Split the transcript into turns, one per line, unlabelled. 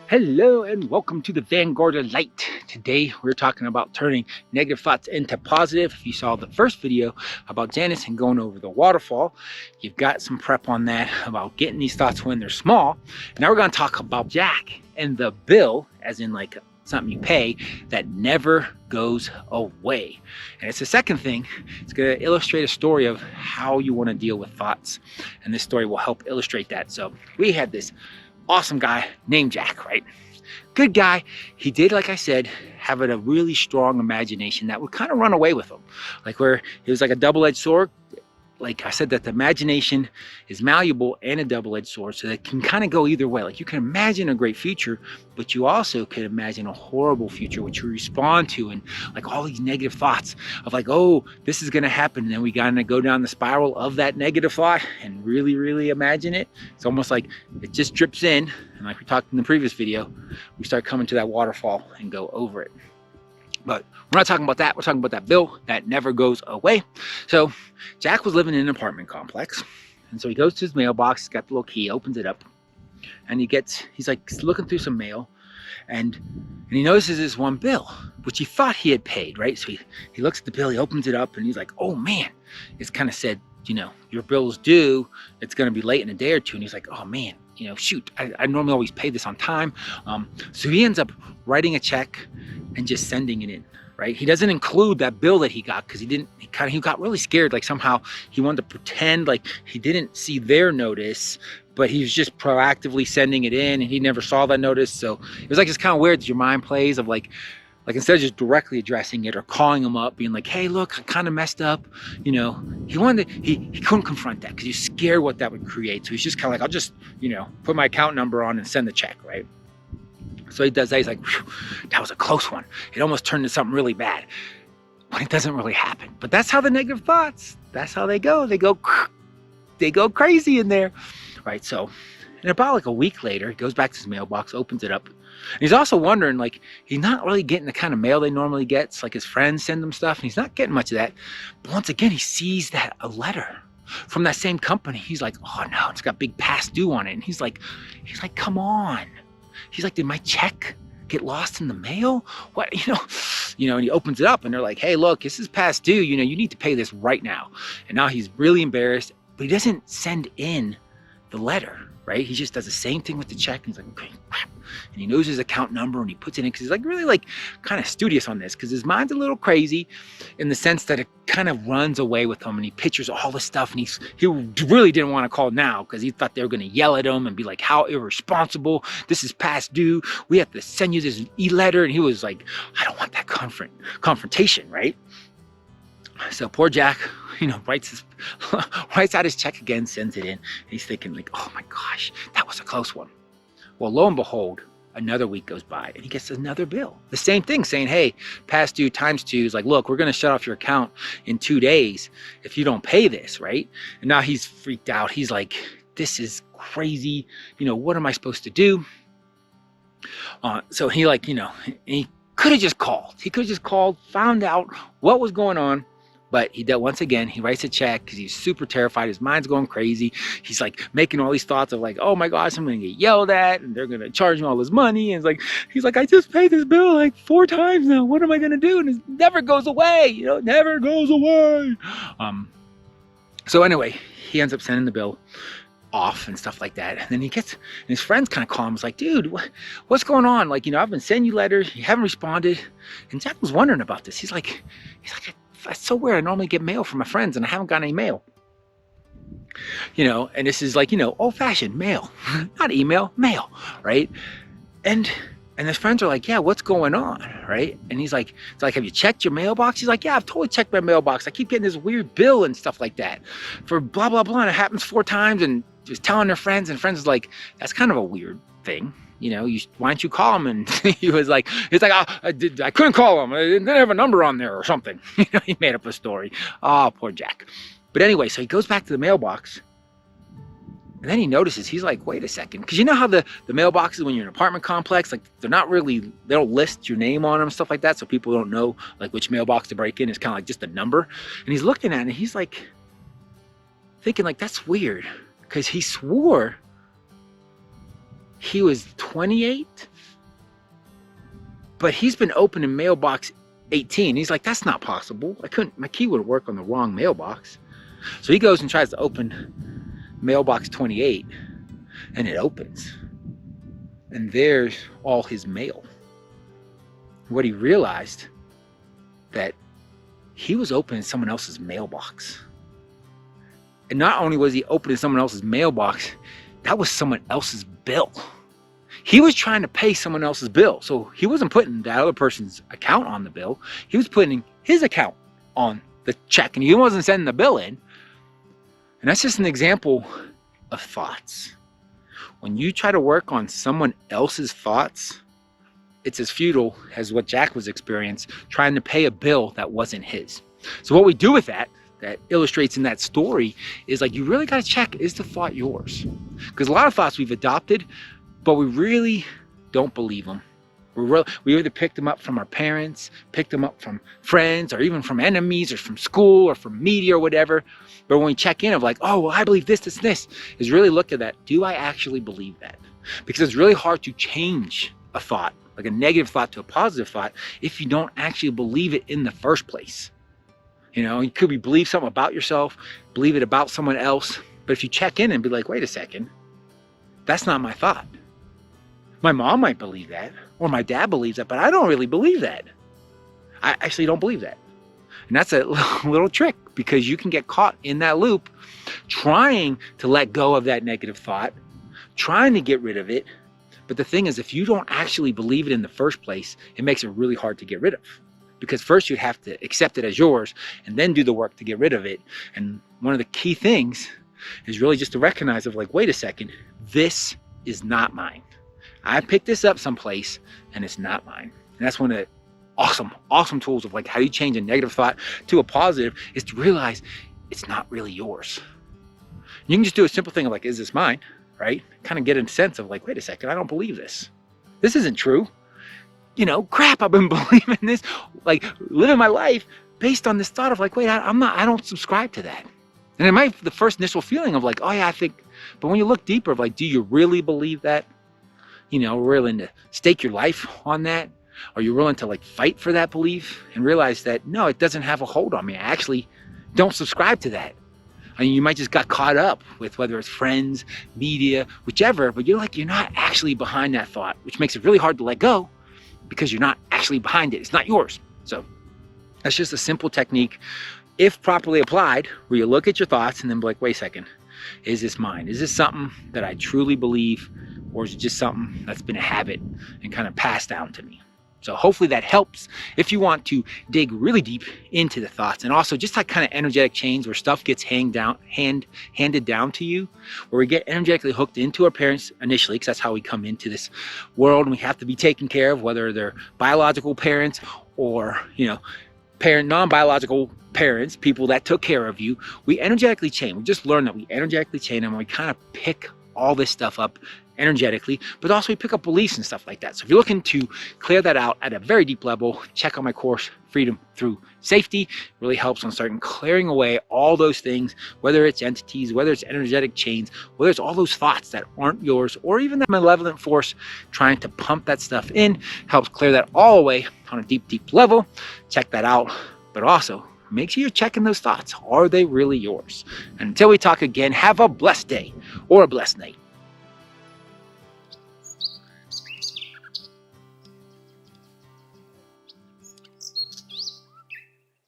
Hello and welcome to the Vanguard of Light. Today we're talking about turning negative thoughts into positive. If you saw the first video about Janice and going over the waterfall, you've got some prep on that about getting these thoughts when they're small. Now we're going to talk about Jack and the bill, as in like something you pay that never goes away. And it's the second thing. It's going to illustrate a story of how you want to deal with thoughts. And this story will help illustrate that. So we had this awesome guy named Jack, right? Good guy. He did, like I said, have a really strong imagination that would kind of run away with him. Like where it was like a double-edged sword. Like I said, that the imagination is malleable and a double-edged sword, so that it can kind of go either way. Like you can imagine a great future, but you also can imagine a horrible future, which you respond to, and like all these negative thoughts of like, oh, this is going to happen. And then we got to go down the spiral of that negative thought and really, really imagine it. It's almost like it just drips in. And like we talked in the previous video, we start coming to that waterfall and go over it. But we're not talking about that. We're talking about that bill that never goes away. So Jack was living in an apartment complex. And so he goes to his mailbox. He's got the little key, opens it up. And he's like looking through some mail. And he notices this one bill, which he thought he had paid, right? So he looks at the bill, he opens it up, and he's like, oh man, it's kind of said, you know, your bill's due. It's going to be late in a day or two. And he's like, oh man, you know, shoot, I normally always pay this on time. So he ends up writing a check and just sending it in, right? He doesn't include that bill that he got because he got really scared. Like somehow he wanted to pretend like he didn't see their notice, but he was just proactively sending it in and he never saw that notice. So it was like, it's kind of weird that your mind plays of like instead of just directly addressing it or calling him up, being like, hey, look, I kind of messed up. You know, he couldn't confront that because he's scared what that would create. So he's just kind of like, I'll just, you know, put my account number on and send the check, right? So he does that. He's like, that was a close one. It almost turned into something really bad. But it doesn't really happen. But that's how the negative thoughts, that's how they go. They go crazy in there, right? So, and about like a week later, he goes back to his mailbox, opens it up. And he's also wondering, like, he's not really getting the kind of mail they normally get. It's like his friends send him stuff, and he's not getting much of that. But once again, he sees that a letter from that same company. He's like, oh no, it's got big past due on it. And he's like, come on. He's like, did my check get lost in the mail? What, and he opens it up and they're like, hey, look, this is past due. You know, you need to pay this right now. And now he's really embarrassed, but he doesn't send in the letter, right? He just does the same thing with the check. And he's like, okay, and he knows his account number and he puts it in because he's like really like kind of studious on this because his mind's a little crazy in the sense that it kind of runs away with him and he pictures all this stuff and he really didn't want to call now because he thought they were going to yell at him and be like, how irresponsible, this is past due, we have to send you this e-letter. And he was like, I don't want that confrontation, right? So poor Jack, writes out his check again, sends it in. He's thinking like, oh my gosh, that was a close one. Well, lo and behold, another week goes by and he gets another bill. The same thing saying, hey, past due times 2 is like, look, we're going to shut off your account in 2 days if you don't pay this, right? And now he's freaked out. He's like, this is crazy. What am I supposed to do? So he he could have just called. He could have just called, found out what was going on. But he did, once again, he writes a check because he's super terrified. His mind's going crazy. He's like making all these thoughts of like, oh my gosh, I'm going to get yelled at and they're going to charge me all this money. And he's like, I just paid this bill like 4 times now. What am I going to do? And it never goes away. It never goes away. So anyway, he ends up sending the bill off and stuff like that. And then and his friends kind of call him. It's like, dude, what's going on? Like, I've been sending you letters. You haven't responded. And Jack was wondering about this. He's like, that's so weird. I normally get mail from my friends and I haven't gotten any mail. And this is like, old-fashioned mail, not email, mail, right? And his friends are like, yeah, what's going on, right? And he's like, it's like, have you checked your mailbox? He's like, yeah, I've totally checked my mailbox. I keep getting this weird bill and stuff like that for blah, blah, blah. And it happens 4 times and just telling their friends, and friends is like, that's kind of a weird thing. Why don't you call him? And he was like, I couldn't call him. I didn't have a number on there or something. He made up a story. Oh, poor Jack. But anyway, so he goes back to the mailbox and then he notices, he's like, wait a second. Because you know how the mailboxes when you're in an apartment complex, like they don't list your name on them, stuff like that. So people don't know like which mailbox to break in. It's kind of like just a number. And he's looking at it and he's like thinking like, that's weird. Because he swore he was 28, but he's been opening mailbox 18. He's like, that's not possible. My key would work on the wrong mailbox. So he goes and tries to open mailbox 28, and it opens. And there's all his mail. What he realized, that he was opening someone else's mailbox. And not only was he opening someone else's mailbox, that was someone else's bill. He was trying to pay someone else's bill. So he wasn't putting that other person's account on the bill. He was putting his account on the check, and he wasn't sending the bill in. And that's just an example of thoughts. When you try to work on someone else's thoughts, it's as futile as what Jack was experiencing, trying to pay a bill that wasn't his. So what we do with that illustrates in that story is like, you really got to check, is the thought yours? Because a lot of thoughts we've adopted, but we really don't believe them. We either picked them up from our parents, picked them up from friends, or even from enemies, or from school, or from media, or whatever. But when we check in of like, oh, well, I believe this, is really look at that. Do I actually believe that? Because it's really hard to change a thought, like a negative thought to a positive thought, if you don't actually believe it in the first place. You know, you could believe something about yourself, believe it about someone else. But if you check in and be like, wait a second, that's not my thought. My mom might believe that, or my dad believes that, but I don't really believe that. I actually don't believe that. And that's a little trick, because you can get caught in that loop trying to let go of that negative thought, trying to get rid of it. But the thing is, if you don't actually believe it in the first place, it makes it really hard to get rid of. Because first you have to accept it as yours and then do the work to get rid of it. And one of the key things is really just to recognize of like, wait a second, this is not mine. I picked this up someplace and it's not mine. And that's one of the awesome tools of like how you change a negative thought to a positive, is to realize it's not really yours. You can just do a simple thing of like, is this mine? Right? Kind of get a sense of like, wait a second, I don't believe this. This isn't true. You know, crap, I've been believing this, like living my life based on this thought of like, wait, I don't subscribe to that. And it might be the first initial feeling of like, oh yeah, I think, but when you look deeper of like, do you really believe that? You know, willing to stake your life on that? Are you willing to like fight for that belief and realize that, no, it doesn't have a hold on me. I actually don't subscribe to that. I mean, you might just got caught up with whether it's friends, media, whichever, but you're not actually behind that thought, which makes it really hard to let go, because you're not actually behind it. It's not yours. So that's just a simple technique, if properly applied, where you look at your thoughts and then be like, wait a second, is this mine? Is this something that I truly believe, or is it just something that's been a habit and kind of passed down to me? So hopefully that helps if you want to dig really deep into the thoughts, and also just that kind of energetic change where stuff gets handed down to you, where we get energetically hooked into our parents initially, because that's how we come into this world, and we have to be taken care of, whether they're biological parents or, you know, non-biological parents, people that took care of you. We energetically chain. We just learned that we energetically chain, and we kind of pick all this stuff up energetically, but also we pick up beliefs and stuff like that. So if you're looking to clear that out at a very deep level, check out my course, Freedom Through Safety. It really helps on starting clearing away all those things, whether it's entities, whether it's energetic chains, whether it's all those thoughts that aren't yours, or even that malevolent force trying to pump that stuff in. Helps clear that all away on a deep level. Check that out. But also, make sure you're checking those thoughts. Are they really yours? And until we talk again, have a blessed day or a blessed night.